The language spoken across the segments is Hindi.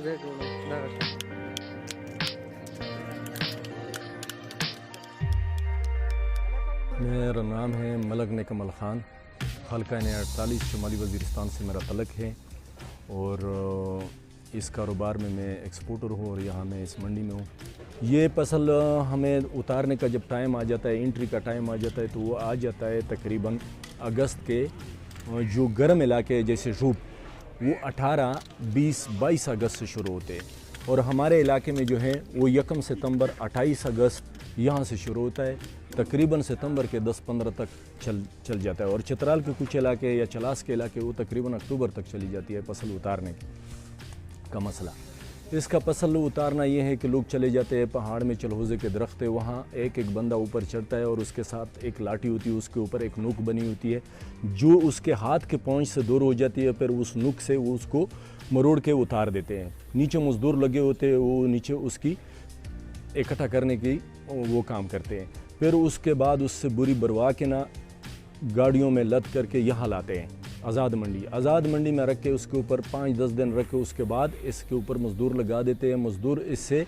मेरा नाम है मलक नेकमल ख़ान। हल्का ने 48 शुमाली वज़ीरिस्तान से मेरा तलक है और इस कारोबार में मैं एक्सपोर्टर हूँ और यहाँ मैं इस मंडी में हूँ। ये फसल हमें उतारने का जब टाइम आ जाता है, एंट्री का टाइम आ जाता है, तो वो आ जाता है तकरीबन अगस्त के जो गर्म इलाके जैसे रूप वो 18, 20, 22 अगस्त से शुरू होते हैं और हमारे इलाके में जो है वो 1 सितंबर 28 अगस्त यहाँ से शुरू होता है, तकरीबन सितंबर के 10-15 तक चल जाता है। और चित्राल के कुछ इलाके या चलास के इलाके वो तकरीबन अक्टूबर तक चली जाती है फसल उतारने का मसला। इसका फसल उतारना ये है कि लोग चले जाते हैं पहाड़ में, चलहोज़े के दरख्त है, वहाँ एक एक बंदा ऊपर चढ़ता है और उसके साथ एक लाठी होती है, उसके ऊपर एक नुक बनी होती है जो उसके हाथ के पहुँच से दूर हो जाती है। फिर उस नुक से वो उसको मरोड़ के उतार देते हैं। नीचे मज़दूर लगे होते हैं, वो नीचे उसकी इकट्ठा करने की वो काम करते हैं। फिर उसके बाद उससे बुरी बरवा के ना गाड़ियों में लद करके यहाँ लाते हैं आज़ाद मंडी में रख के उसके ऊपर 5-10 दिन रख के उसके बाद इसके ऊपर मज़दूर लगा देते हैं। मज़दूर इससे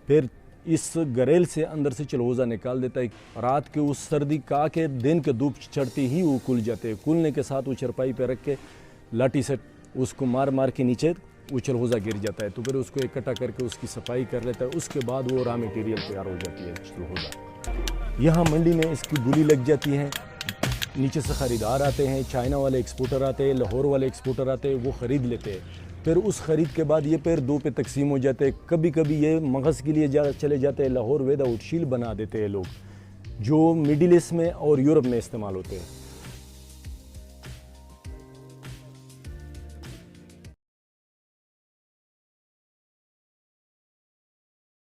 फिर इस गरेल से अंदर से चलहोज़ा निकाल देता है। रात के उस सर्दी का के दिन के धूप चढ़ते ही वो खुल जाते हैं। खुलने के साथ वो चरपाई पे रख के लाठी से उसको मार के नीचे वो चलहोज़ा गिर जाता है, तो फिर उसको इकट्ठा करके उसकी सफाई कर लेता है। उसके बाद वो रॉ मटेरियल तैयार हो जाती है चलहोज़ा। यहाँ मंडी में इसकी बोली लग जाती है, नीचे से ख़रीदार आते हैं, चाइना वाले एक्सपोर्टर आते हैं, लाहौर वाले एक्सपोर्टर आते हैं, वो ख़रीद लेते हैं। फिर उस ख़रीद के बाद ये फिर 2 पे तकसीम हो जाते हैं। कभी कभी ये मगज़ के लिए चले जाते हैं, लाहौर विदाउट शील बना देते हैं लोग, जो मिडिल ईस्ट में और यूरोप में इस्तेमाल होते हैं।